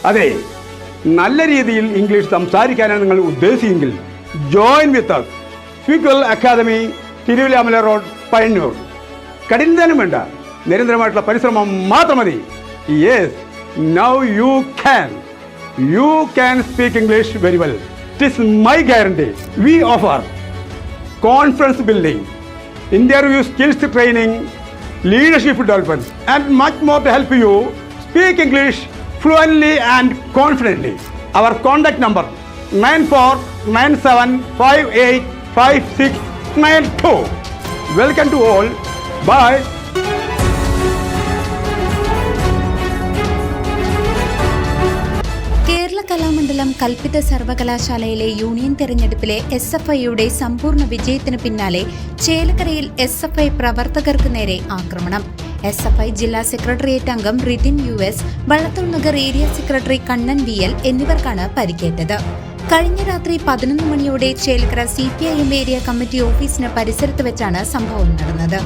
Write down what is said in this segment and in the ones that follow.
അതെ, നല്ല രീതിയിൽ ഇംഗ്ലീഷ് സംസാരിക്കാനാണ് നിങ്ങൾ ഉദ്ദേശിച്ചെങ്കിൽ join with us. Speaker academy, Thiruvilwamala road, Payyanur. കഠിനം വേണ്ട, നിരന്തരമായിട്ടുള്ള പരിശ്രമം മാത്രം മതി. Yes, now you can speak English very well. It is my guarantee. We offer confidence building, interview skills training, leadership development, and much more to help you speak English fluently and confidently. Our contact number 9497585692. Welcome to all. Bye. Kerala Kalamandalam കൽപ്പിത സർവകലാശാലയിലെ union തെരഞ്ഞെടുപ്പിലെ SFIയുടെ സമ്പൂർണ്ണ വിജയത്തിന് പിന്നാലെ ചേലക്കരയിൽ SFI പ്രവർത്തകർക്ക് നേരെ ആക്രമണം. SFI ജില്ലാ സെക്രട്ടേറിയറ്റ് അംഗം Rithin US, Vallathol Nagar area secretary Kannan VL എന്നിവർക്കാണ് പരിക്കേറ്റത്. കഴിഞ്ഞ രാത്രി 11 മണിയോടെ ചേലക്കര CPIM ഏരിയ കമ്മിറ്റി ഓഫീസിന് പരിസരത്ത് വെച്ചാണ് സംഭവം നടന്നത്.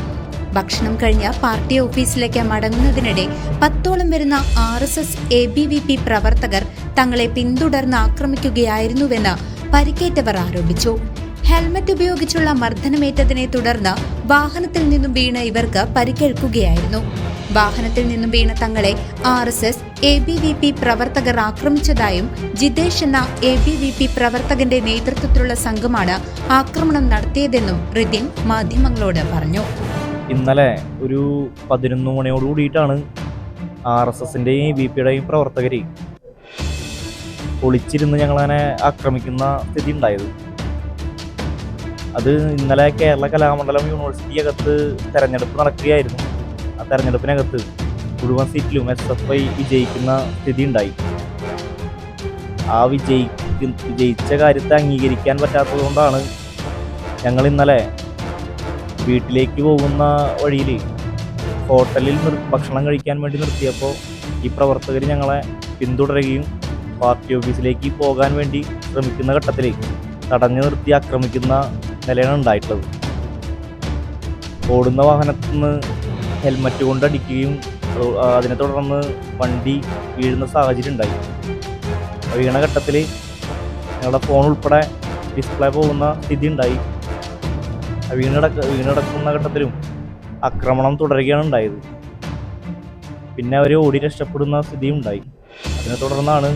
ഭക്ഷണം കഴിഞ്ഞ പാർട്ടി ഓഫീസിലേക്ക് മടങ്ങുന്നതിനിടെ 10ഓളം വരുന്ന RSS ABVP പ്രവർത്തകർ തങ്ങളെ പിന്തുടർന്ന് ആക്രമിക്കുകയായിരുന്നുവെന്ന് പരിക്കേറ്റവർ ആരോപിച്ചു. ഹെൽമറ്റ് ഉപയോഗിച്ചുള്ള മർദ്ദനമേറ്റതിനെ തുടർന്ന് വാഹനത്തിൽ നിന്നും വീണ് ഇവർക്ക് പരിക്കേൽക്കുകയായിരുന്നു. വാഹനത്തിൽ നിന്നും വീണ തങ്ങളെ RSS ABVP പ്രവർത്തകർ ആക്രമിച്ചതായും ജിതേഷ് എന്ന ABVP പ്രവർത്തകന്റെ നേതൃത്വത്തിലുള്ള സംഘമാണ് ആക്രമണം നടത്തിയതെന്നും റിതിൻ മാധ്യമങ്ങളോട് പറഞ്ഞു. ഇന്നലെ ഒരു 11 മണിയോട് കൂടിയിട്ടാണ് RSSന്റെയും ABVPയുടെയും പ്രവർത്തകർ ഒളിച്ചിരുന്ന് ഞങ്ങളങ്ങനെ ആക്രമിക്കുന്ന സ്ഥിതി ഉണ്ടായത്. അത് ഇന്നലെ കേരള കലാമണ്ഡലം യൂണിവേഴ്സിറ്റി അകത്ത് തെരഞ്ഞെടുപ്പ് നടക്കുകയായിരുന്നു. ആ തെരഞ്ഞെടുപ്പിനകത്ത് മുഴുവൻ സീറ്റിലും SFI വിജയിക്കുന്ന സ്ഥിതി ഉണ്ടായി. ആ വിജയിച്ച കാര്യത്തെ അംഗീകരിക്കാൻ പറ്റാത്തതുകൊണ്ടാണ് ഞങ്ങൾ ഇന്നലെ വീട്ടിലേക്ക് പോകുന്ന വഴിയിൽ ഹോട്ടലിൽ ഭക്ഷണം കഴിക്കാൻ വേണ്ടി നിർത്തിയപ്പോൾ ഈ പ്രവർത്തകർ ഞങ്ങളെ പിന്തുടരുകയും പാർട്ടി ഓഫീസിലേക്ക് പോകാൻ വേണ്ടി ശ്രമിക്കുന്ന ഘട്ടത്തിൽ തടഞ്ഞു നിർത്തി ആക്രമിക്കുന്ന നിലയാണ് ഉണ്ടായിട്ടുള്ളത്. ഓടുന്ന വാഹനത്തിൽ നിന്ന് ഹെൽമറ്റ് കൊണ്ട് അടിക്കുകയും അതിനെ തുടർന്ന് വണ്ടി വീഴുന്ന സാഹചര്യം ഉണ്ടായി. വീണ ഘട്ടത്തിൽ ഞങ്ങളുടെ ഫോൺ ഉൾപ്പെടെ ഡിസ്പ്ലേ പോകുന്ന സ്ഥിതി ഉണ്ടായി. വീണടക്കുന്ന ഘട്ടത്തിലും ആക്രമണം തുടരുകയാണ് ഉണ്ടായത്. പിന്നെ അവർ ഓടി രക്ഷപ്പെടുന്ന സ്ഥിതിയും ഉണ്ടായി. അതിനെ തുടർന്നാണ്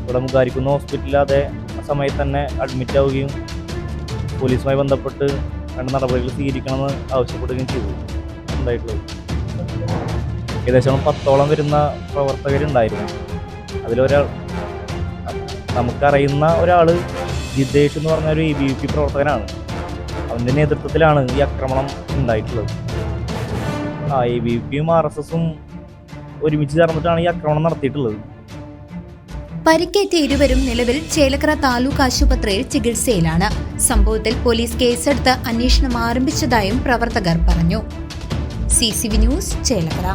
ഇവിടെ മുഖാരിക്കുന്ന ഹോസ്പിറ്റലിൽ ആ സമയത്ത് തന്നെ അഡ്മിറ്റ് ആവുകയും പോലീസുമായി ബന്ധപ്പെട്ട് വേണ്ട നടപടികൾ സ്വീകരിക്കണമെന്ന് ആവശ്യപ്പെടുകയും ചെയ്തു ഉണ്ടായിട്ടുള്ളത്. ഏകദേശം 10ഓളം വരുന്ന പ്രവർത്തകരുണ്ടായിരുന്നു. അതിലൊരാൾ നമുക്കറിയുന്ന ഒരാൾ ജിതേഷ് എന്ന് പറഞ്ഞ ഒരു ABVP പ്രവർത്തകനാണ്. അവൻ്റെ നേതൃത്വത്തിലാണ് ഈ ആക്രമണം ഉണ്ടായിട്ടുള്ളത്. ABVPയും RSSും ഒരുമിച്ച് ചേർന്നിട്ടാണ് ഈ ആക്രമണം നടത്തിയിട്ടുള്ളത്. പരിക്കേറ്റ ഇരുവരും നിലവിൽ ചേലക്കര താലൂക്ക് ആശുപത്രിയിൽ ചികിത്സയിലാണ്. സംഭവത്തിൽ പോലീസ് കേസെടുത്ത് അന്വേഷണം ആരംഭിച്ചതായും പ്രവർത്തകർ പറഞ്ഞു. CCV news, Chelakkara.